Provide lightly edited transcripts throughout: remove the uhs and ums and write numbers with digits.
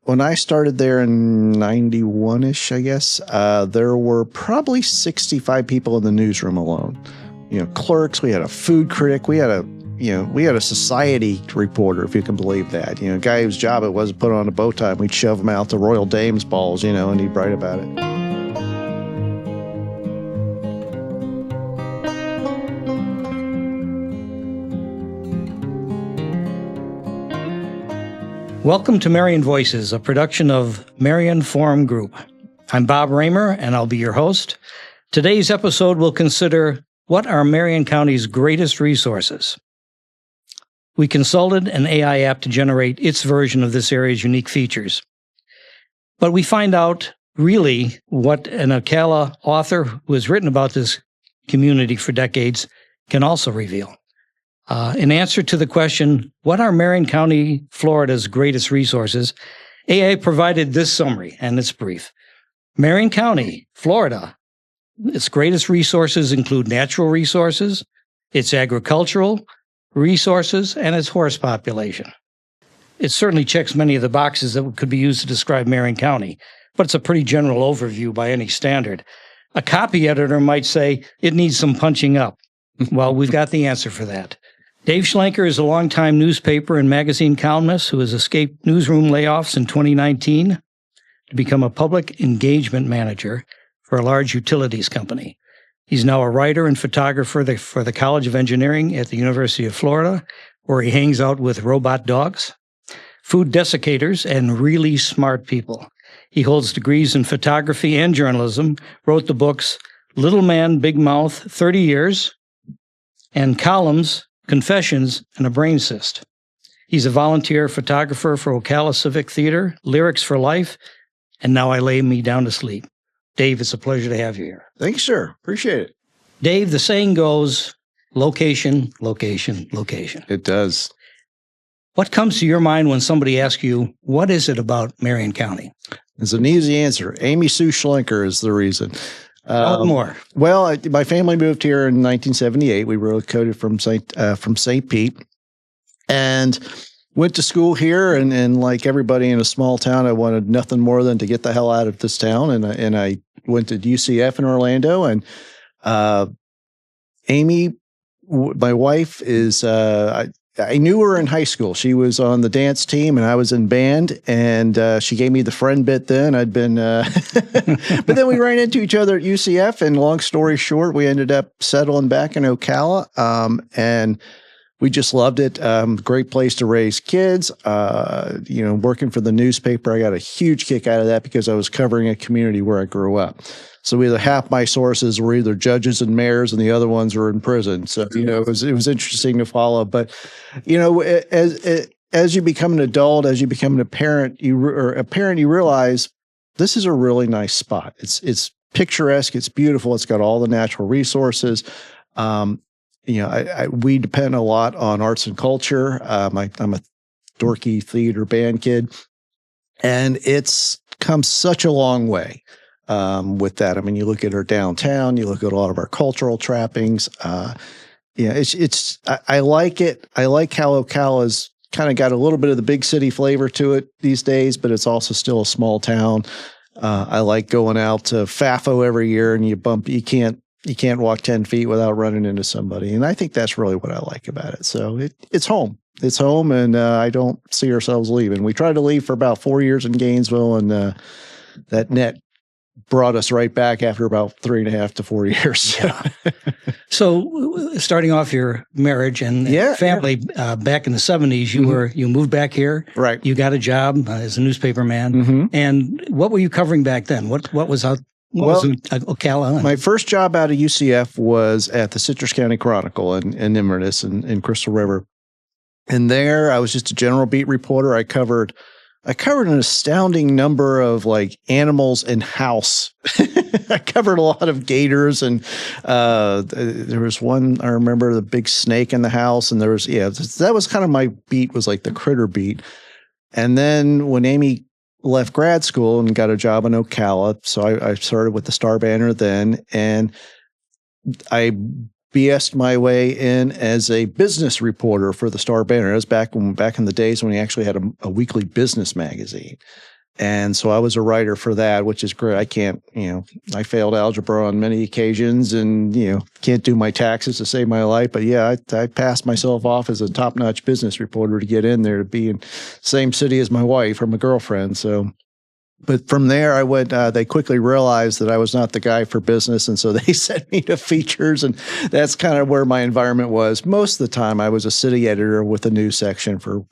when I started there in 91-ish, I guess, there were probably 65 people in the newsroom alone. Clerks, we had a food critic, we had a society reporter, if you can believe that. A guy whose job it was to put on a bow tie, and we'd shove him out to Royal Dames balls, and he'd write about it. Welcome to Marion Voices, a production of Marion Forum Group. I'm Bob Raymer, and I'll be your host. Today's episode will consider what are Marion County's greatest resources. We consulted an AI app to generate its version of this area's unique features. But we find out really what an Ocala author who has written about this community for decades can also reveal. In answer to the question, what are Marion County, Florida's greatest resources, AA provided this summary, and it's brief. Marion County, Florida, its greatest resources include natural resources, its agricultural resources, and its horse population. It certainly checks many of the boxes that could be used to describe Marion County, but it's a pretty general overview by any standard. A copy editor might say it needs some punching up. Well, we've got the answer for that. Dave Schlenker is a longtime newspaper and magazine columnist who has escaped newsroom layoffs in 2019 to become a public engagement manager for a large utilities company. He's now a writer and photographer for the College of Engineering at the University of Florida, where he hangs out with robot dogs, food desiccators, and really smart people. He holds degrees in photography and journalism, wrote the books Little Man, Big Mouth, 30 Years, and columns Confessions and a Brain Cyst. He's a volunteer photographer for Ocala Civic Theater, Lyrics for Life, and Now I Lay Me Down to Sleep. Dave, it's a pleasure to have you here. Thanks, sir. Appreciate it. Dave, the saying goes, location, location, location. It does. What comes to your mind when somebody asks you, what is it about Marion County? It's an easy answer. Amy Sue Schlenker is the reason. More. Well, my family moved here in 1978. We relocated from St. Pete and went to school here. And like everybody in a small town, I wanted nothing more than to get the hell out of this town. And I went to UCF in Orlando. And Amy, my wife, is I knew her in high school. She was on the dance team and I was in band, and she gave me the friend bit then. I'd been, but then we ran into each other at UCF, and long story short, we ended up settling back in Ocala, and we just loved it. Great place to raise kids. Working for the newspaper, I got a huge kick out of that because I was covering a community where I grew up. So either half my sources were either judges and mayors, and the other ones were in prison. So it was interesting to follow. But as you become an adult, as you become a parent, you realize this is a really nice spot. It's picturesque. It's beautiful. It's got all the natural resources. We depend a lot on arts and culture. I'm a dorky theater band kid, and it's come such a long way. With that, I mean, you look at our downtown, you look at a lot of our cultural trappings. I like it. I like how Ocala's kind of got a little bit of the big city flavor to it these days, but it's also still a small town. I like going out to FAFO every year, and you can't walk 10 feet without running into somebody, and I think that's really what I like about it. So it's home. It's home, and I don't see ourselves leaving. We tried to leave for about 4 years in Gainesville, and that net brought us right back after about 3.5 to 4 years. Yeah. So starting off your marriage and family, back in the 70s, you moved back here. Right. You got a job as a newspaper man. Mm-hmm. And what were you covering back then? What was Ocala? My first job out of UCF was at the Citrus County Chronicle in Inverness in Crystal River. And there I was just a general beat reporter. I covered an astounding number of animals in house. I covered a lot of gators, and there was one, I remember, the big snake in the house, and there was, that was kind of my beat, was like the critter beat. And then when Amy left grad school and got a job in Ocala, so I started with the Star-Banner then, and I BS'd my way in as a business reporter for the Star-Banner. It was back in the days when we actually had a weekly business magazine. And so I was a writer for that, which is great. I failed algebra on many occasions and, can't do my taxes to save my life. But yeah, I passed myself off as a top-notch business reporter to get in there, to be in the same city as my wife or my girlfriend. So, but from there I went, they quickly realized that I was not the guy for business. And so they sent me to features, and that's kind of where my environment was. Most of the time I was a city editor with a news section for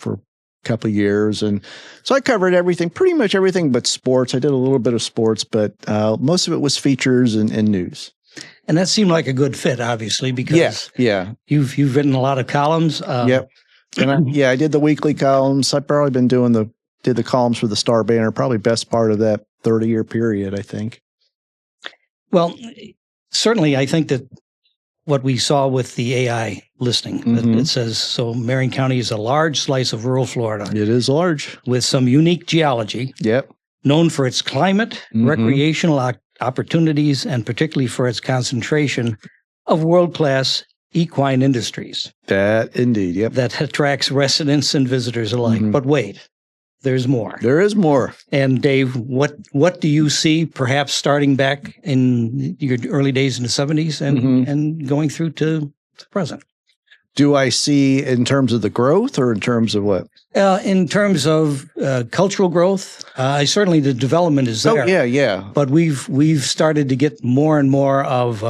couple of years. And so I covered everything, pretty much everything but sports. I did a little bit of sports, but most of it was features and news. And that seemed like a good fit, obviously, because you've written a lot of columns. Yep. And I did the weekly columns. I've probably been did the columns for the Star-Banner, probably best part of that 30-year period, I think. Well, certainly I think that what we saw with the AI listing, it says, so Marion County is a large slice of rural Florida. It is large. With some unique geology. Yep. Known for its climate, recreational opportunities, and particularly for its concentration of world-class equine industries. That indeed, yep. That attracts residents and visitors alike. But wait, there's more. There is more. And Dave, what do you see perhaps starting back in your early days in the 70s and going through to the present? Do I see in terms of the growth or in terms of what? In terms of cultural growth, certainly the development is there. Oh, yeah. But we've started to get more and more of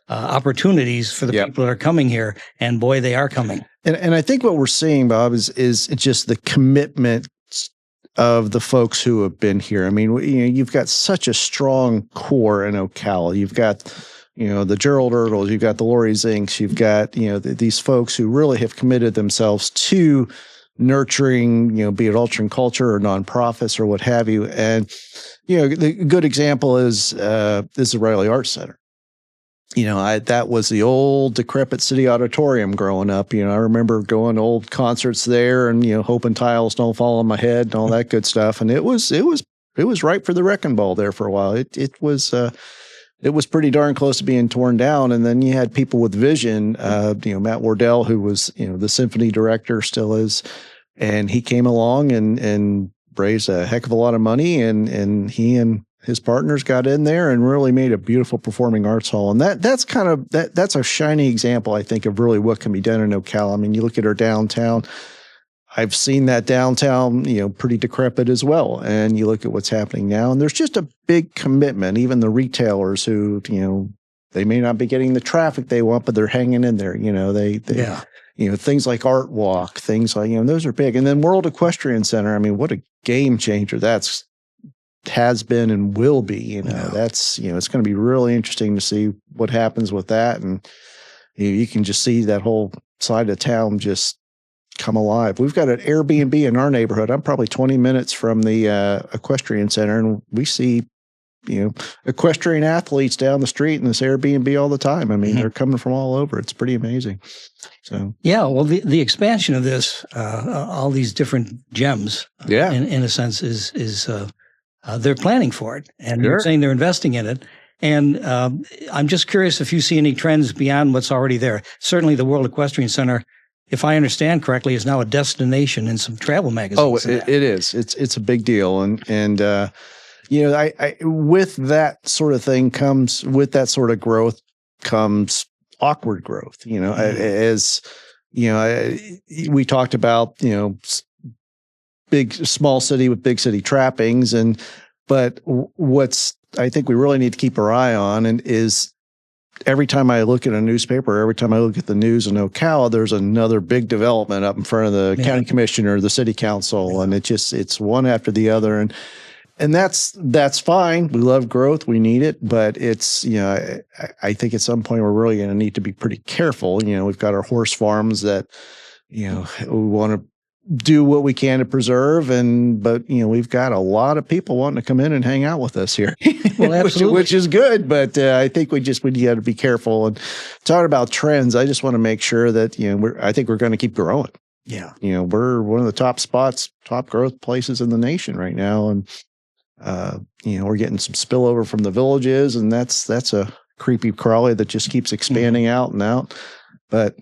opportunities for the people that are coming here, and boy, they are coming. And I think what we're seeing, Bob, is just the commitment of the folks who have been here. I mean, you've got such a strong core in Ocala. You've got, the Gerald Ertles, you've got the Lori Zinks, you've got, these folks who really have committed themselves to nurturing, be it altering culture or nonprofits or what have you. And, the good example is the Riley Arts Center. That was the old decrepit city auditorium growing up. I remember going to old concerts there and, hoping tiles don't fall on my head and all that good stuff. And it was ripe for the wrecking ball there for a while. It was pretty darn close to being torn down. And then you had people with vision, Matt Wardell, who was, the symphony director, still is, and he came along and raised a heck of a lot of money, and he and his partners got in there and really made a beautiful performing arts hall. And that's a shining example, I think, of really what can be done in Ocala. I mean, you look at our downtown. I've seen that downtown, pretty decrepit as well. And you look at what's happening now, and there's just a big commitment. Even the retailers who, they may not be getting the traffic they want, but they're hanging in there. Things like Art Walk, things like, those are big. And then World Equestrian Center. I mean, what a game changer has been and will be. That's, it's going to be really interesting to see what happens with that. And you can just see that whole side of town just come alive. We've got an Airbnb in our neighborhood. I'm probably 20 minutes from the equestrian center, and we see, equestrian athletes down the street in this Airbnb all the time. I mean, they're coming from all over. It's pretty amazing. So yeah, well, the expansion of this, all these different gems, in a sense, is they're planning for it, and you're saying they're investing in it. And I'm just curious if you see any trends beyond what's already there. Certainly the World Equestrian Center, if I understand correctly, is now a destination in some travel magazines. Oh, it is. It's a big deal. And I with that sort of thing comes, with that sort of growth comes awkward growth. As we talked about, small city with big city trappings. But what's, I think we really need to keep our eye on, and is every time I look at a newspaper, every time I look at the news in Ocala, there's another big development up in front of the county commissioner, the city council, and it's one after the other. And that's fine. We love growth. We need it. But it's, I think at some point we're really going to need to be pretty careful. We've got our horse farms that, we want to do what we can to preserve, but we've got a lot of people wanting to come in and hang out with us here. Well, absolutely. which is good, but I think we got to be careful. And talking about trends, I just want to make sure that I think we're going to keep growing. Yeah, we're one of the top growth places in the nation right now, and we're getting some spillover from the villages, and that's a creepy crawly that just keeps expanding out and out. But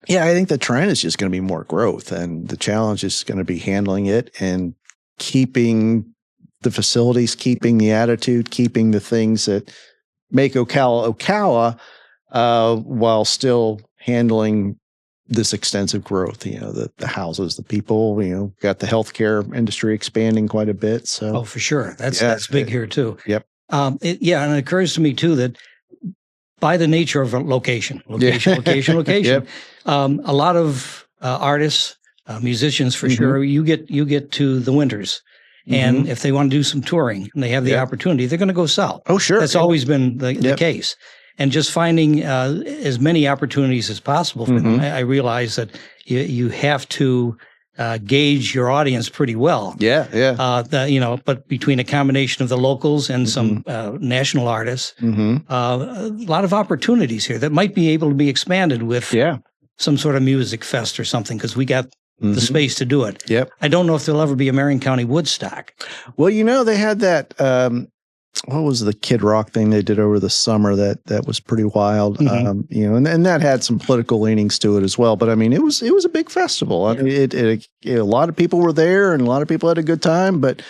yeah, I think the trend is just going to be more growth, and the challenge is going to be handling it and keeping the facilities, keeping the attitude, keeping the things that make Ocala, while still handling this extensive growth. The houses, the people. Got the healthcare industry expanding quite a bit. So, for sure, that's big here too. Yep. And it occurs to me too that by the nature of location, Yep. A lot of artists, musicians, for sure, you get to the winters. And if they want to do some touring and they have the opportunity, they're going to go south. Oh, sure. That's always been the case. And just finding as many opportunities as possible for them. I realize that you have to gauge your audience pretty well. Yeah. But between a combination of the locals and some national artists, a lot of opportunities here that might be able to be expanded with some sort of music fest or something, because we got the space to do it. Yep. I don't know if there'll ever be a Marion County Woodstock. Well, they had that, what was the Kid Rock thing they did over the summer that was pretty wild. And that had some political leanings to it as well. But I mean, it was a big festival. I mean, a lot of people were there and a lot of people had a good time. But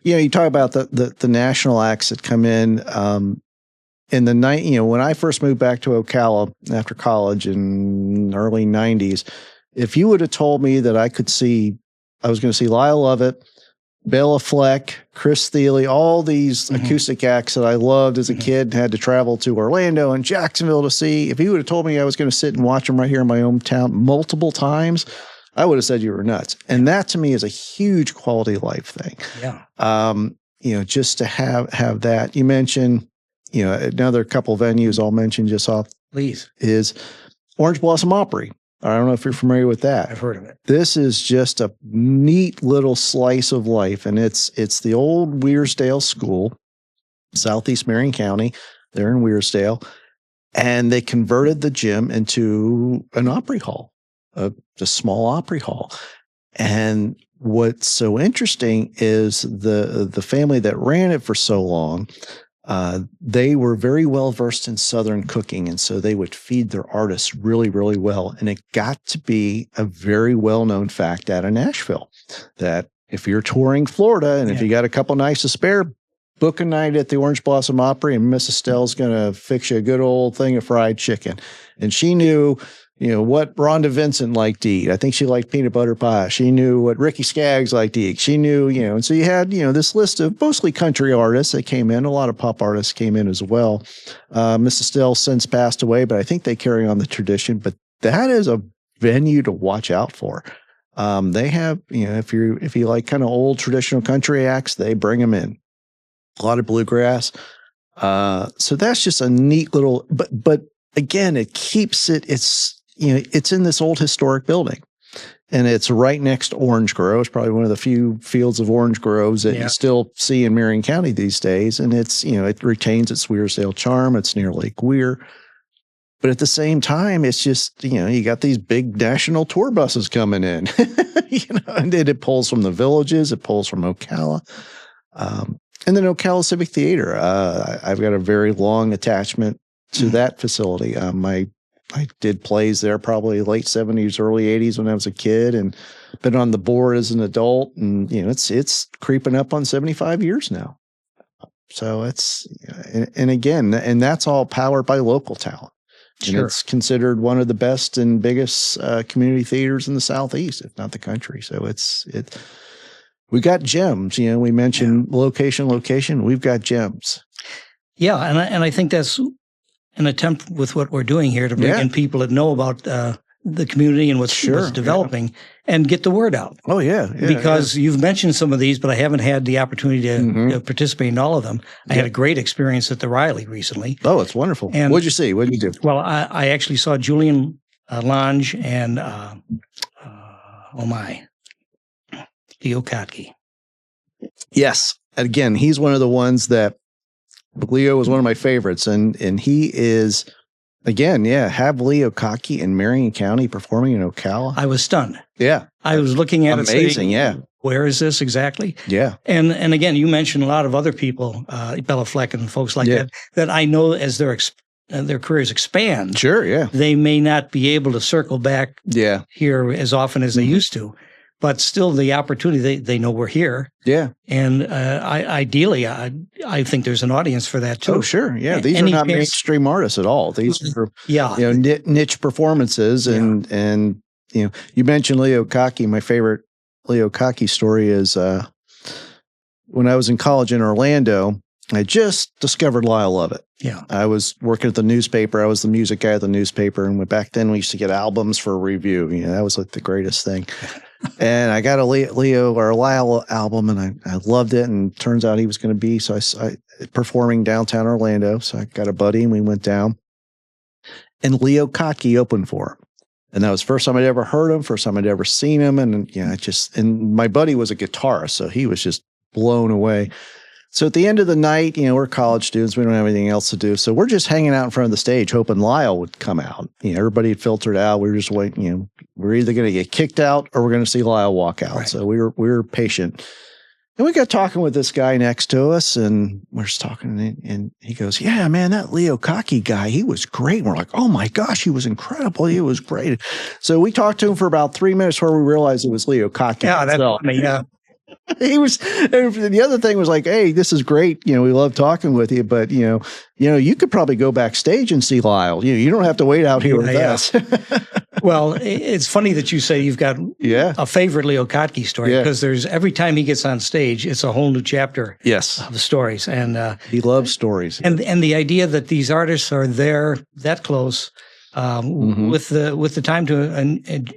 you talk about the national acts that come in the night. When I first moved back to Ocala after college in the early '90s, if you would have told me that I was going to see Lyle Lovett, Bela Fleck, Chris Thiele, all these acoustic acts that I loved as a kid and had to travel to Orlando and Jacksonville to see. If you would have told me I was going to sit and watch them right here in my hometown multiple times, I would have said you were nuts. And that to me is a huge quality of life thing. Yeah. Just to have that. You mentioned, another couple venues I'll mention just off. Please. Is Orange Blossom Opry. I don't know if you're familiar with that. I've heard of it. This is just a neat little slice of life, and it's the old Weirsdale School, Southeast Marion County. They're in Weirsdale, and they converted the gym into an Opry hall, a small Opry hall. And what's so interesting is the family that ran it for so long. They were very well versed in Southern cooking, and so they would feed their artists really, really well. And it got to be a very well-known fact out of Nashville that if you're touring Florida and if you got a couple nights to spare, book a night at the Orange Blossom Opry, and Miss Estelle's going to fix you a good old thing of fried chicken. And she knew, what Rhonda Vincent liked to eat. I think she liked peanut butter pie. She knew what Ricky Skaggs liked to eat. She knew, and so you had, this list of mostly country artists that came in. A lot of pop artists came in as well. Miss Estelle since passed away, but I think they carry on the tradition. But that is a venue to watch out for. They have, if you like kind of old traditional country acts, they bring them in. A lot of bluegrass. So that's just a neat little, but again, it keeps it's in this old historic building, and it's right next to Orange Grove. It's probably one of the few fields of orange groves that you still see in Marion County these days. And it's, it retains its Weirsdale charm. It's near Lake Weir. But at the same time, it's just, you got these big national tour buses coming in, and it pulls from the villages. It pulls from Ocala. And then Ocala Civic Theater. I've got a very long attachment to that facility. I did plays there probably late 70s, early 80s when I was a kid, and been on the board as an adult. And, it's creeping up on 75 years now. So it's, and again, and that's all powered by local talent. Sure. And it's considered one of the best and biggest community theaters in the Southeast, if not the country. So we got gems. We mentioned location. We've got gems. Yeah, and I think that's an attempt with what we're doing here to bring in people that know about the community and what's developing and get the word out. Oh, yeah. Because you've mentioned some of these, but I haven't had the opportunity to participate in all of them. I had a great experience at the Riley recently. Oh, it's wonderful. And what'd you see? What did you do? Well, I actually saw Julian Lange and, Leo Kotke. Yes. Again, he's one of the ones that Leo was one of my favorites, and he is, again, have Leo Kotke in Marion County performing in Ocala. I was stunned. Yeah. I was looking at amazing, it saying, where is this exactly? Yeah. And again, you mentioned a lot of other people, Bela Fleck and folks like that I know as their careers expand. Sure, yeah. They may not be able to circle back here as often as they used to. but still the opportunity, they know we're here. Yeah. And ideally, I think there's an audience for that too. Oh, sure. Yeah. These are not mainstream artists at all. These are, niche performances. And, you mentioned Leo Cocky. My favorite Leo Cocky story is when I was in college in Orlando, I just discovered Lyle Lovett. Yeah. I was working at the newspaper. I was the music guy at the newspaper. And back then we used to get albums for review. That was like the greatest thing. And I got a Leo or a Lyle album and I loved it. And turns out he was going to be, I performing downtown Orlando. So I got a buddy and we went down and Leo Cocky opened for him. And that was the first time I'd ever heard him, first time I'd ever seen him. And, and my buddy was a guitarist. So he was just blown away. So at the end of the night, we're college students. We don't have anything else to do. So we're just hanging out in front of the stage, hoping Lyle would come out. Everybody had filtered out. We were just waiting. We're either going to get kicked out or we're going to see Lyle walk out. Right. So we were patient. And we got talking with this guy next to us, and we're just talking, and he goes, "Yeah, man, that Leo Cocky guy, he was great." And we're like, "Oh my gosh, he was incredible. He was great." So we talked to him for about 3 minutes before we realized it was Leo Cocky. Yeah, that's funny. Yeah. He was, and the other thing was like, "Hey, this is great. We love talking with you, but you could probably go backstage and see Lyle. You don't have to wait out here with us." Well, it's funny that you say you've got a favorite Leo Kottke story because there's every time he gets on stage, it's a whole new chapter of stories. And he loves stories. And the idea that these artists are there that close with the time to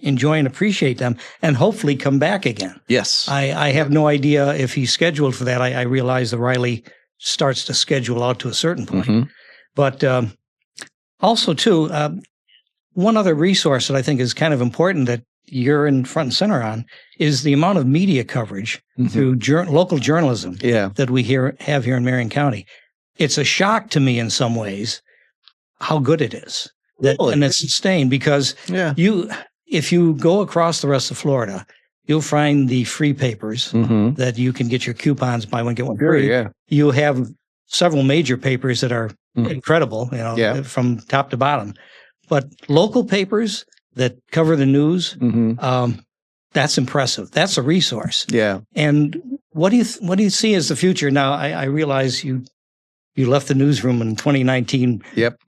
enjoy and appreciate them and hopefully come back again. Yes. I have no idea if he's scheduled for that. I realize that Riley starts to schedule out to a certain point. But also, too, one other resource that I think is kind of important that you're in front and center on is the amount of media coverage through local journalism that we have here in Marion County. It's a shock to me in some ways how good it is. And it's sustained because if you go across the rest of Florida, you'll find the free papers that you can get your coupons, buy one, get one free. Yeah. You have several major papers that are incredible, from top to bottom. But local papers that cover the news, that's impressive. That's a resource. Yeah. And what do you see as the future? Now, I realize you left the newsroom in 2019. Yep.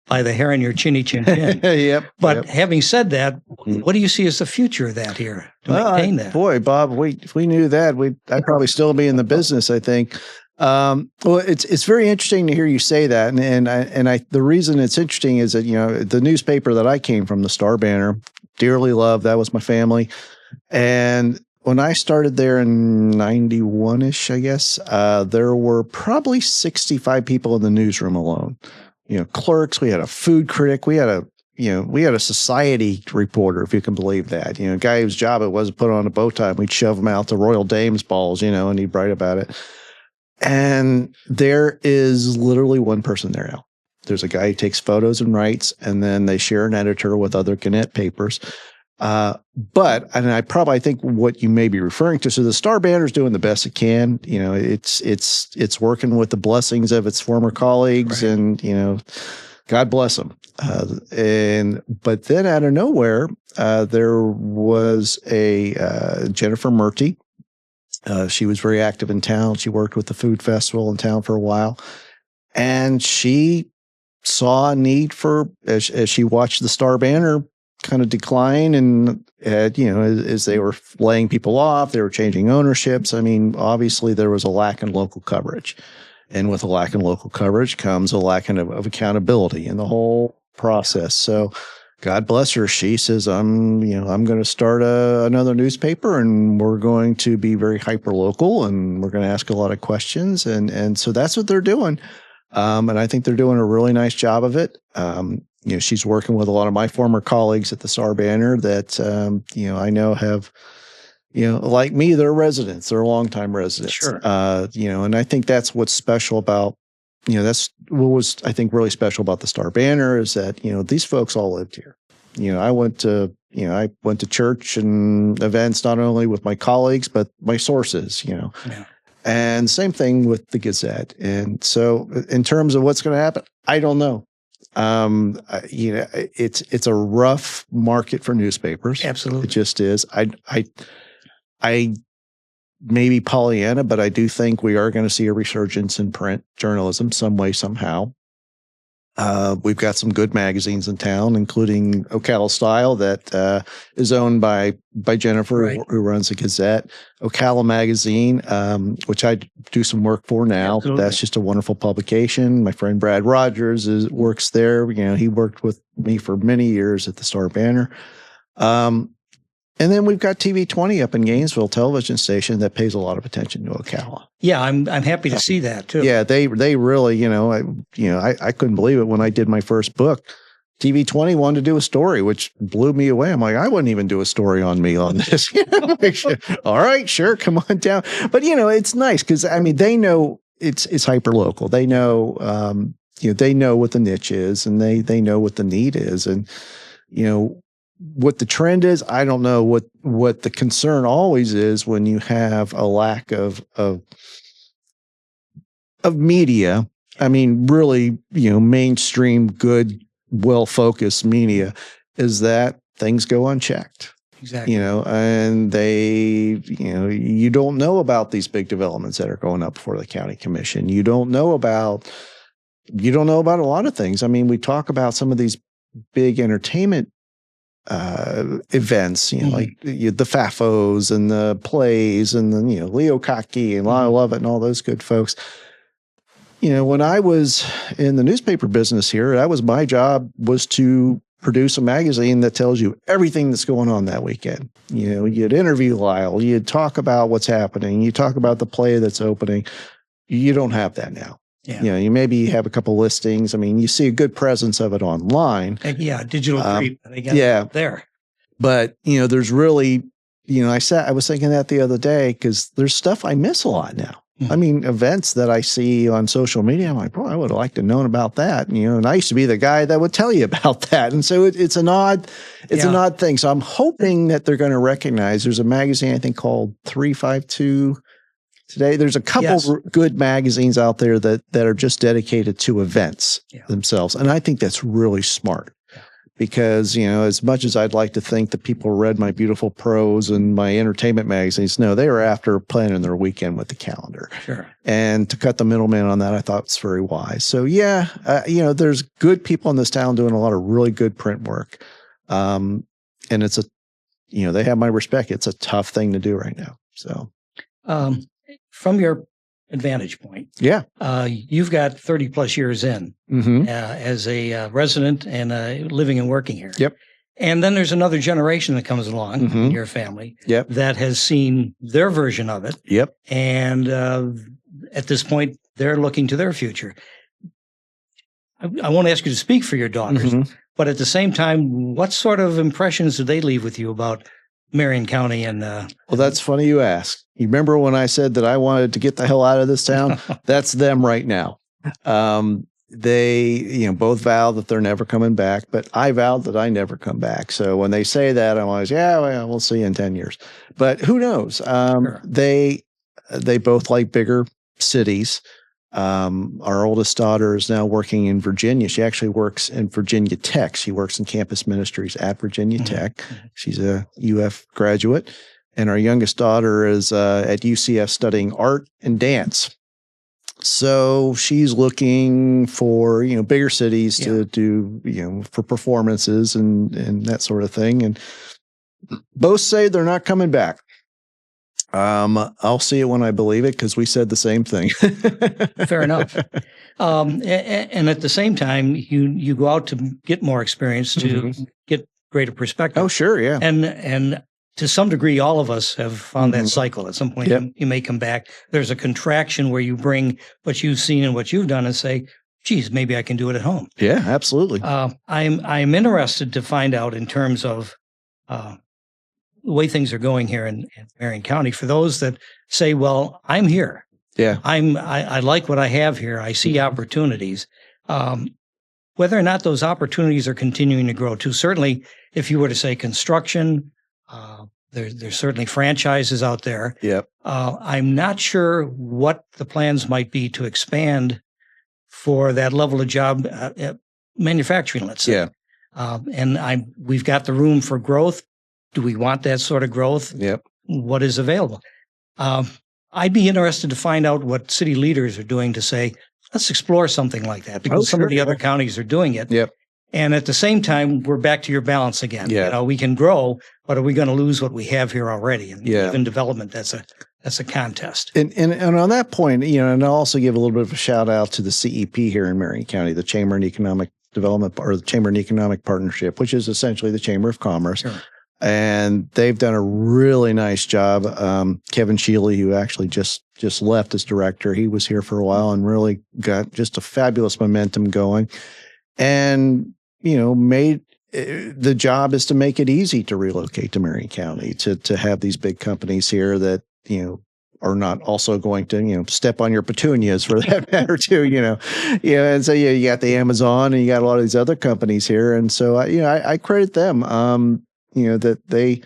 By the hair on your chinny chin chin. Yep. But having said that, what do you see as the future of that here to maintain that? Boy, Bob, if we knew that, I'd probably still be in the business, I think. Well, it's very interesting to hear you say that, and the reason it's interesting is that the newspaper that I came from, the Star-Banner, dearly loved. That was my family, and when I started there in 91-ish, I guess there were probably 65 people in the newsroom alone. Clerks. We had a food critic. We had a society reporter, if you can believe that. A guy whose job it was to put on a bow tie. And we'd shove him out to Royal Dames balls, and he'd write about it. And there is literally one person there now. There's a guy who takes photos and writes, and then they share an editor with other Gannett papers. I think what you may be referring to, so the Star-Banner is doing the best it can. It's working with the blessings of its former colleagues, right. And God bless them. But then out of nowhere, there was a Jennifer Murty. She was very active in town. She worked with the food festival in town for a while, and she saw a need for, as she watched the Star-Banner kind of decline, and as they were laying people off, they were changing ownerships. I mean, obviously there was a lack in local coverage, and with a lack in local coverage comes a lack of accountability in the whole process. So God bless her. She says, I'm going to start another newspaper, and we're going to be very hyper local, and we're going to ask a lot of questions. And so that's what they're doing. And I think they're doing a really nice job of it. She's working with a lot of my former colleagues at the Star-Banner that, I know have, like me, they're residents, they're longtime residents. Sure. And I think that's what's special about, that's what was, I think, really special about the Star-Banner is that, these folks all lived here. I went to church and events, not only with my colleagues, but my sources, Yeah. And same thing with the Gazette. And so in terms of what's going to happen, I don't know. It's a rough market for newspapers. Absolutely. It just is. I maybe Pollyanna, but I do think we are going to see a resurgence in print journalism some way, somehow. We've got some good magazines in town, including Ocala Style that is owned by Jennifer, Right. who runs the Gazette. Ocala Magazine, which I do some work for now. Absolutely. That's just a wonderful publication. My friend Brad Rogers works there. He worked with me for many years at the Star-Banner. And then we've got TV 20 up in Gainesville, television station that pays a lot of attention to Ocala. Yeah, I'm happy to see that too. Yeah, they really, I couldn't believe it when I did my first book. TV 20 wanted to do a story, which blew me away. I'm like, I wouldn't even do a story on me on this. All right, sure, come on down. But it's nice because they know it's hyper local. They know, they know what the niche is, and they know what the need is, and what the trend is. I don't know what the concern always is when you have a lack of media. Really, mainstream, good, well-focused media, is that things go unchecked. Exactly. And you don't know about these big developments that are going up before the county commission. You don't know about a lot of things. We talk about some of these big entertainment events, like the FAFOs and the plays and the, Leo Kottke and Lyle Lovett and all those good folks. When I was in the newspaper business here, my job was to produce a magazine that tells you everything that's going on that weekend. You'd interview Lyle, you'd talk about what's happening, you talk about the play that's opening. You don't have that now. Yeah. You maybe have a couple listings. You see a good presence of it online. Yeah, digital creep. There. But there's really, I was thinking that the other day because there's stuff I miss a lot now. Events that I see on social media, I'm like, boy, I would have liked to known about that. And I used to be the guy that would tell you about that. And so it's an odd thing. So I'm hoping that they're going to recognize there's a magazine, I think, called 352 today. There's a couple good magazines out there that are just dedicated to events themselves. And I think that's really smart. Because, as much as I'd like to think that people read my beautiful prose and my entertainment magazines, no, they were after planning their weekend with the calendar. Sure. And to cut the middleman on that, I thought was very wise. So, there's good people in this town doing a lot of really good print work. And it's they have my respect. It's a tough thing to do right now. So, from your advantage point, you've got 30 plus years in as a resident and living and working here. Yep. And then there's another generation that comes along in your family that has seen their version of it. Yep. And at this point, they're looking to their future. I won't ask you to speak for your daughters, but at the same time, what sort of impressions do they leave with you about Marion County? And well, that's funny you ask. You remember when I said that I wanted to get the hell out of this town? That's them right now. They, both vow that they're never coming back, but I vowed that I never come back. So when they say that, I'm always, we'll see you in 10 years. But who knows? Sure. They both like bigger cities. Our oldest daughter is now working in Virginia. She actually works in Virginia Tech. She works in campus ministries at Virginia Tech. She's a UF graduate. And our youngest daughter is at UCF studying art and dance. So she's looking for, bigger cities to do, for performances and that sort of thing. And both say they're not coming back. I'll see it when I believe it because we said the same thing. Fair enough. And at the same time, you go out to get more experience to get greater perspective. Oh, sure, yeah. And to some degree, all of us have found that cycle. At some point, you may come back. There's a contraction where you bring what you've seen and what you've done and say, geez, maybe I can do it at home. Yeah, absolutely. I'm interested to find out in terms of the way things are going here in Marion County. For those that say, well, I'm here. Yeah. I like what I have here. I see opportunities. Whether or not those opportunities are continuing to grow too. Certainly, if you were to say construction, there's certainly franchises out there. Yep. I'm not sure what the plans might be to expand for that level of job manufacturing, let's say. And we've got the room for growth. Do we want that sort of growth? Yep. What is available? I'd be interested to find out what city leaders are doing to say, let's explore something like that, because some of the other counties are doing it. Yep. And at the same time, we're back to your balance again. Yeah. You know, we can grow, but are we going to lose what we have here already? And Yeah. even development, that's a contest. And on that point, you know, and I'll also give a little bit of a shout out to the CEP here in Marion County, the Chamber and Economic Development, or the Chamber and Economic Partnership, which is essentially the Chamber of Commerce. Sure. And they've done a really nice job. Kevin Shealy, who actually just left as director, he was here for a while and really got just a fabulous momentum going. And, you know, the job is to make it easy to relocate to Marion County, to have these big companies here that, you know, are not also going to, you know, step on your petunias for that matter too, you know. Yeah. And so you got the Amazon and you got a lot of these other companies here. And so, I credit them. You know, that they,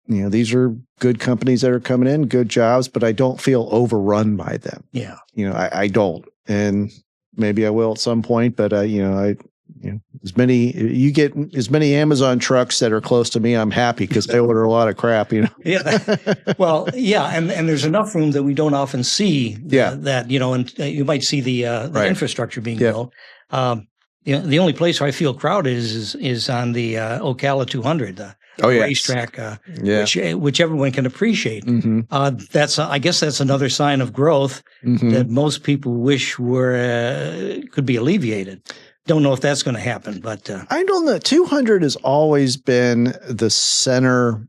you know, these are good companies that are coming in, good jobs, but I don't feel overrun by them. Yeah. You know, I don't. And maybe I will at some point, but you know, you get as many Amazon trucks that are close to me, I'm happy, because I order a lot of crap, you know. Yeah. Well, yeah. And there's enough room that we don't often see that, you know, and you might see the Right. infrastructure being built. You know, the only place where I feel crowded is on the Ocala 200, the racetrack, which everyone can appreciate. Mm-hmm. I guess that's another sign of growth that most people wish could be alleviated. Don't know if that's going to happen, but I don't know. 200 has always been the center.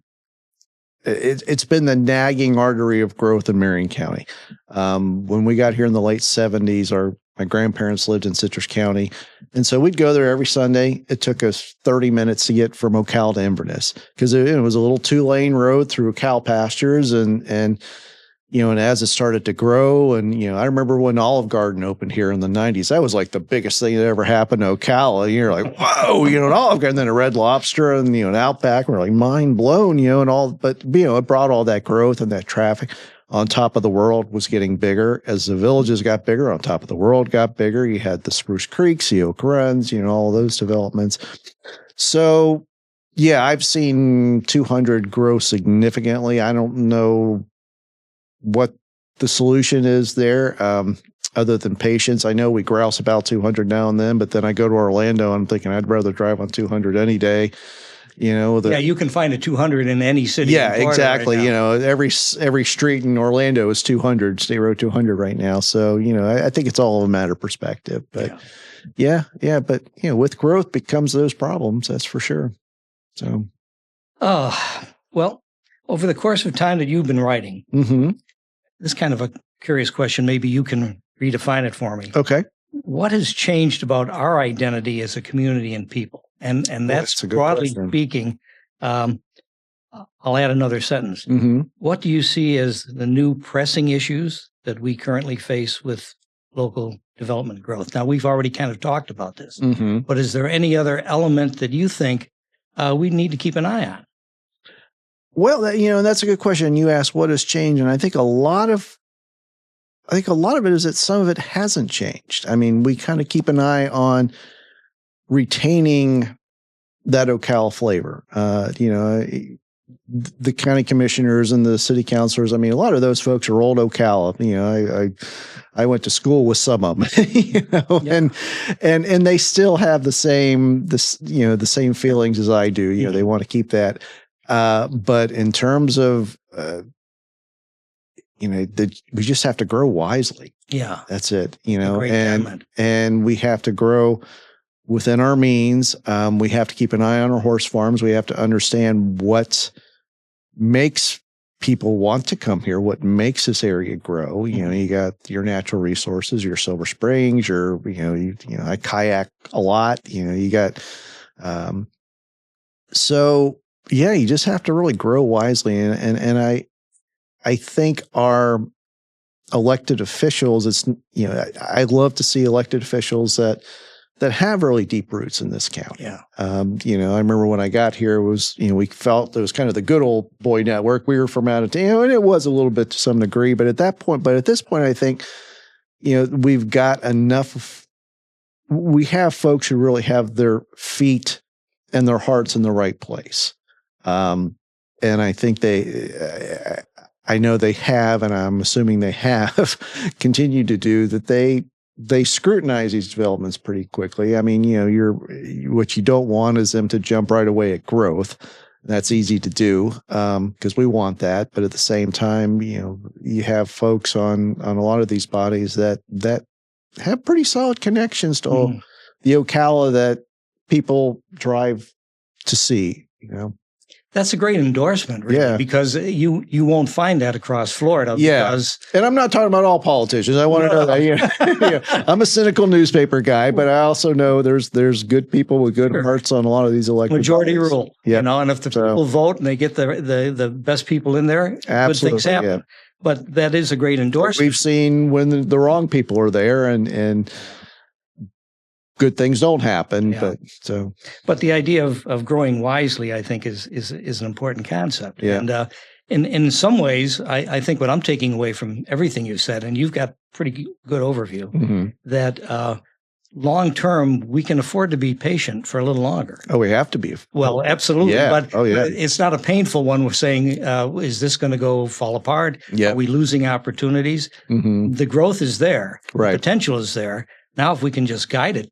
It's been the nagging artery of growth in Marion County. When we got here in the late 70s, my grandparents lived in Citrus County, and so we'd go there every Sunday. It took us 30 minutes to get from Ocala to Inverness, because it was a little 2-lane road through cow pastures, and you know, and as it started to grow, and you know, I remember when Olive Garden opened here in the 90s. That was like the biggest thing that ever happened to Ocala. You're like, whoa, you know, an Olive Garden, then a Red Lobster, and you know, an Outback. We're like mind blown, you know, and all. But you know, it brought all that growth and that traffic. On top of the world was getting bigger. As the villages got bigger, on top of the world got bigger. You had the Spruce Creeks, the Oak Runs, you know, all those developments. So, yeah, I've seen 200 grow significantly. I don't know what the solution is there, other than patience. I know we grouse about 200 now and then, but then I go to Orlando and I'm thinking I'd rather drive on 200 any day. You know, you can find a 200 in any city. Yeah, in Florida exactly. Right now. You know, every street in Orlando is 200, State Road 200 right now. So, you know, I think it's all a matter of perspective. But yeah, but you know, with growth becomes those problems. That's for sure. So, well, over the course of time that you've been writing, this is kind of a curious question. Maybe you can redefine it for me. Okay. What has changed about our identity as a community and people? And that's broadly speaking. I'll add another sentence. What do you see as the new pressing issues that we currently face with local development growth? Now, we've already kind of talked about this, but is there any other element that you think we need to keep an eye on? Well, you know, that's a good question. You asked what has changed, and I think a lot of it is that some of it hasn't changed. I mean, we kind of keep an eye on retaining that Ocala flavor. You know, the county commissioners and the city councilors, I mean, a lot of those folks are old Ocala. You know, I went to school with some of them, you know, and they still have the same feelings as I do. You know, they want to keep that. But in terms of, you know, we just have to grow wisely. Yeah. That's it, you know, and we have to grow within our means. We have to keep an eye on our horse farms. We have to understand what makes people want to come here, what makes this area grow. You know, you got your natural resources, your Silver Springs, I kayak a lot, you know, you got, so yeah, you just have to really grow wisely. And I think our elected officials, it's, you know, I'd love to see elected officials that have really deep roots in this county. Yeah. You know, I remember when I got here, it was, you know, we felt it was kind of the good old boy network. We were from out of town, you know, and it was a little bit to some degree, but at this point, I think, you know, we've got enough we have folks who really have their feet and their hearts in the right place. And I think I know they have, and I'm assuming they have continued to do that. They scrutinize these developments pretty quickly. I mean, what you don't want is them to jump right away at growth. That's easy to do because we want that. But at the same time, you have folks on a lot of these bodies that have pretty solid connections to the Ocala that people drive to see. That's a great endorsement, really, because you won't find that across Florida. Yeah, because and I'm not talking about all politicians. I want to know that. I'm a cynical newspaper guy, but I also know there's good people with good hearts on a lot of these elected majority bodies. rule. And if the people vote and they get the best people in there, good things happen. Yeah. But that is a great endorsement. We've seen when the wrong people are there and good things don't happen. Yeah. But the idea of growing wisely, I think, is an important concept. Yeah. And in some ways, I think what I'm taking away from everything you said, and you've got pretty good overview, that long term we can afford to be patient for a little longer. Oh, we have to be. Well, absolutely. Yeah. But it's not a painful one. We're saying, is this going to fall apart? Yeah. Are we losing opportunities? The growth is there. Right. The potential is there. Now, if we can just guide it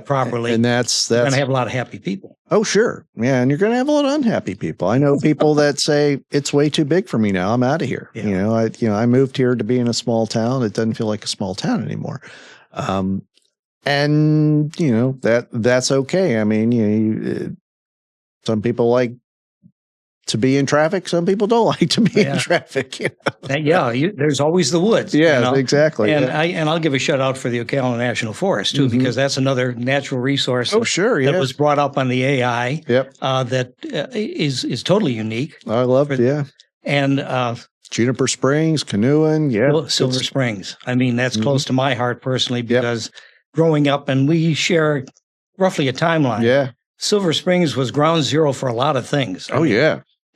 properly, and that's going to have a lot of happy people. Oh, sure. Yeah. And you're going to have a lot of unhappy people. I know people that say it's way too big for me now. I'm out of here. Yeah. I moved here to be in a small town. It doesn't feel like a small town anymore. And that's okay. I mean, some people like to be in traffic. Some people don't like to be in traffic. There's always the woods. Yeah, exactly. And I'll give a shout out for the Ocala National Forest too, because that's another natural resource. Oh, sure. Yeah. That was brought up on the AI. Yep. That is totally unique. I love it. Yeah. And Juniper Springs, canoeing. Yeah. Silver Springs. I mean, that's close to my heart personally because growing up, and we share roughly a timeline. Yeah. Silver Springs was ground zero for a lot of things.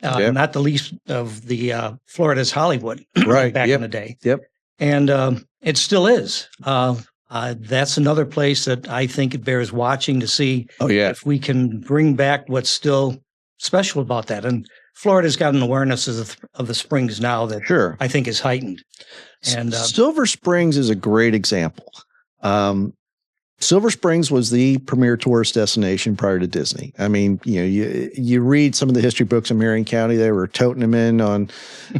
Not the least of the Florida's Hollywood back in the day. Yep. And it still is. That's another place that I think it bears watching to see if we can bring back what's still special about that. And Florida's got an awareness of the springs now that I think is heightened. And Silver Springs is a great example. Silver Springs was the premier tourist destination prior to Disney. I mean, you read some of the history books in Marion County, they were toting them in on,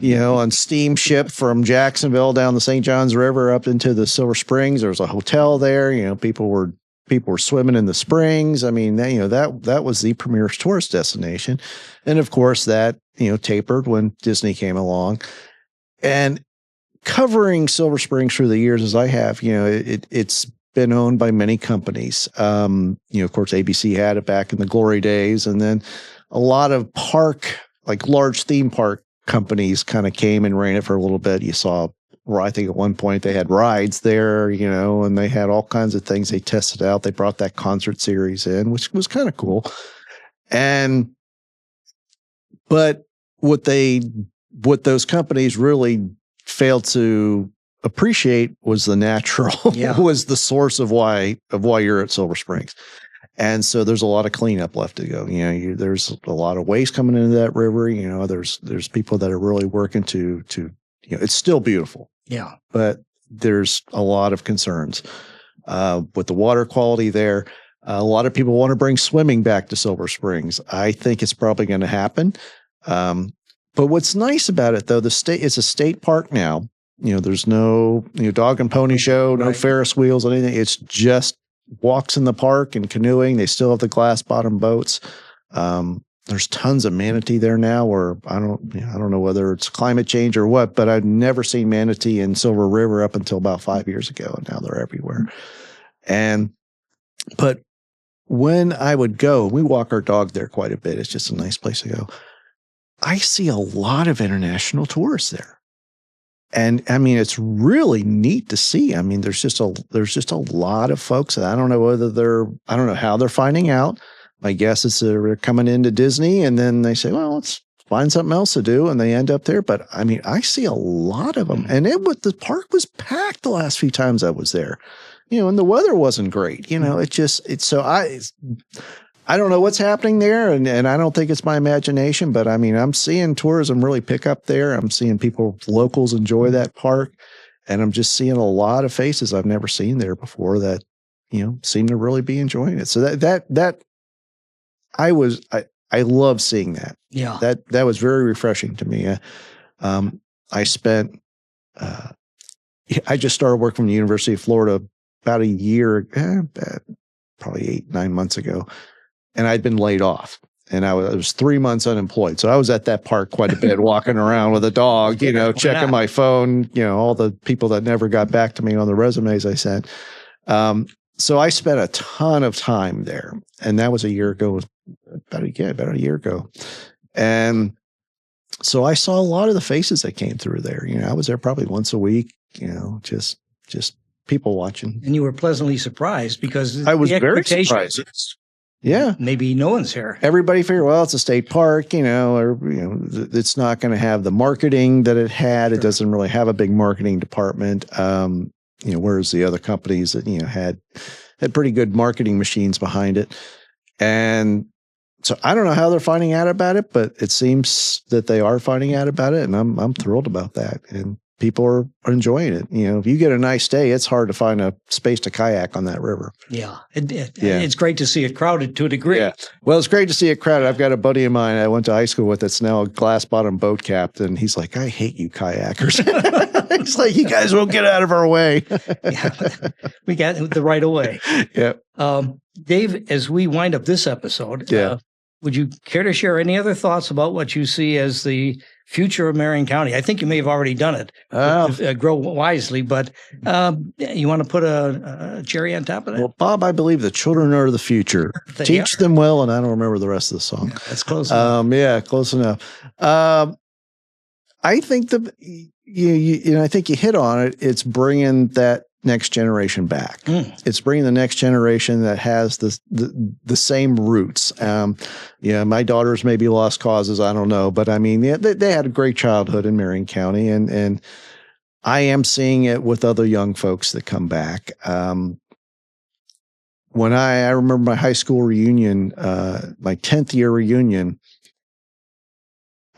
on steamship from Jacksonville down the St. Johns River up into the Silver Springs. There was a hotel there. People were swimming in the springs. I mean, that was the premier tourist destination. And of course that, tapered when Disney came along. And covering Silver Springs through the years as I have, it's been owned by many companies. Of course, ABC had it back in the glory days. And then a lot of large theme park companies kind of came and ran it for a little bit. You saw where I think at one point they had rides there, and they had all kinds of things they tested out. They brought that concert series in, which was kind of cool. But what those companies really failed to appreciate was the natural, was the source of why you're at Silver Springs. And so there's a lot of cleanup left to go. There's a lot of waste coming into that river. There's people that are really working to it's still beautiful. Yeah. But there's a lot of concerns with the water quality there. A lot of people want to bring swimming back to Silver Springs. I think it's probably going to happen. But what's nice about it, though, it's a state park now. There's no dog and pony show, no Ferris wheels, anything. It's just walks in the park and canoeing. They still have the glass bottom boats. There's tons of manatee there now, or I don't know whether it's climate change or what, but I've never seen manatee in Silver River up until about 5 years ago, and now they're everywhere. But when I would go, we walk our dog there quite a bit. It's just a nice place to go. I see a lot of international tourists there. And I mean, it's really neat to see. I mean, there's just a lot of folks that I don't know how they're finding out. My guess is they're coming into Disney and then they say, well, let's find something else to do. And they end up there. But I mean, I see a lot of them. And the park was packed the last few times I was there. and the weather wasn't great. I don't know what's happening there, and I don't think it's my imagination, but I mean, I'm seeing tourism really pick up there. I'm seeing locals enjoy that park, and I'm just seeing a lot of faces I've never seen there before that, seem to really be enjoying it. So I love seeing that. Yeah. That was very refreshing to me. I spent, I just started working from the University of Florida about a year, probably 8-9 months ago. And I'd been laid off, and I was 3 months unemployed. So I was at that park quite a bit, walking around with a dog, checking my phone, all the people that never got back to me on the resumes I sent. So I spent a ton of time there, and that was a year ago, about a year ago. And so I saw a lot of the faces that came through there. I was there probably once a week, just people watching. And you were pleasantly surprised because I was very surprised. Yeah. Maybe no one's here. Everybody figured, well, it's a state park, or, it's not going to have the marketing that it had. Sure. It doesn't really have a big marketing department. Whereas the other companies that, had pretty good marketing machines behind it. And so I don't know how they're finding out about it, but it seems that they are finding out about it. And I'm thrilled about that. And people are enjoying it. If you get a nice day, it's hard to find a space to kayak on that river. Yeah. It's great to see it crowded to a degree. Yeah. Well, it's great to see it crowded. I've got a buddy of mine I went to high school with that's now a glass bottom boat captain. He's like, I hate you kayakers. It's like, you guys won't get out of our way. Yeah. We got the right of way. Yeah. Dave, as we wind up this episode, would you care to share any other thoughts about what you see as the future of Marion County? I think you may have already done it. Grow wisely, but you want to put a cherry on top of that? Well, Bob, I believe the children are the future. Teach them well, and I don't remember the rest of the song. That's close enough. Yeah, close enough. I think I think you hit on it. It's bringing that next generation back. It's bringing the next generation that has the same roots. My daughters maybe lost causes. I don't know, but I mean, they had a great childhood in Marion County, and I am seeing it with other young folks that come back. When I remember my high school reunion, my 10th year reunion,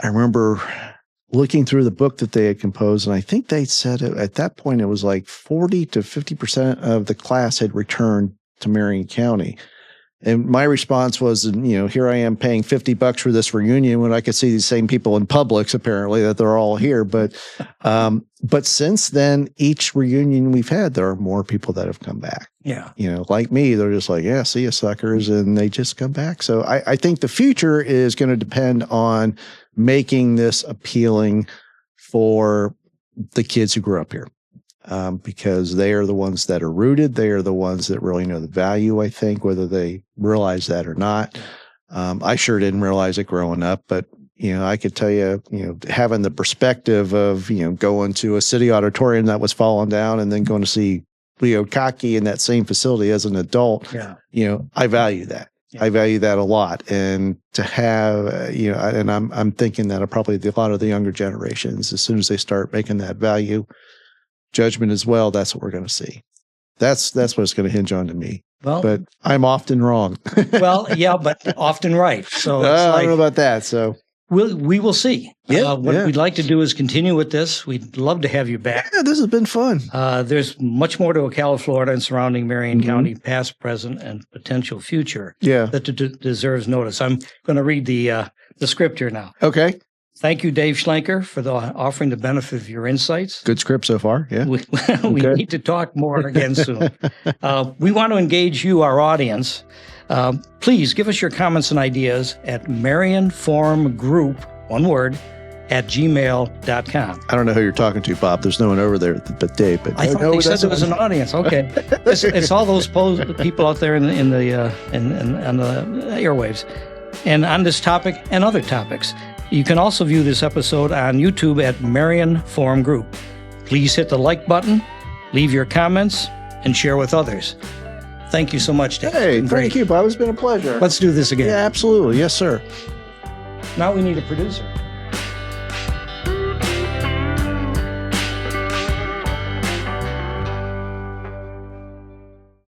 I remember looking through the book that they had composed, and I think they said at that point it was like 40 to 50% of the class had returned to Marion County. And my response was, here I am paying $50 for this reunion when I could see these same people in Publix, apparently, that they're all here. But since then, each reunion we've had, there are more people that have come back. Yeah. Like me, they're just like, yeah, see you suckers. And they just come back. So I think the future is going to depend on making this appealing for the kids who grew up here. Because they are the ones that are rooted. They are the ones that really know the value, I think, whether they realize that or not. I sure didn't realize it growing up, but, I could tell you, having the perspective of, going to a city auditorium that was falling down and then going to see Leo Kaki in that same facility as an adult, I value that. Yeah. I value that a lot. And to have, and I'm thinking that probably a lot of the younger generations, as soon as they start making that value judgment as well, that's what we're going to see. That's what it's going to hinge on to me. Well, but I'm often wrong. Well, yeah, but often right. So I don't know about that. So we will see. Yeah, what we'd like to do is continue with this. We'd love to have you back. Yeah, this has been fun. There's much more to Ocala, Florida, and surrounding Marion County, past, present, and potential future. Yeah, that deserves notice. I'm going to read the script here now. Okay. Thank you, Dave Schlenker, for offering the benefit of your insights. Good script so far. Yeah. We need to talk more again soon. We want to engage you, our audience. Please give us your comments and ideas at marionformgroup, one word, @gmail.com. I don't know who you're talking to, Bob. There's no one over there but Dave. But I thought they said there was an audience. Okay. It's all those people out there in the airwaves. And on this topic and other topics. You can also view this episode on YouTube at Marion Forum Group. Please hit the like button, leave your comments, and share with others. Thank you so much, Dave. Hey, thank you, Bob. It's been a pleasure. Let's do this again. Yeah, absolutely. Yes, sir. Now we need a producer.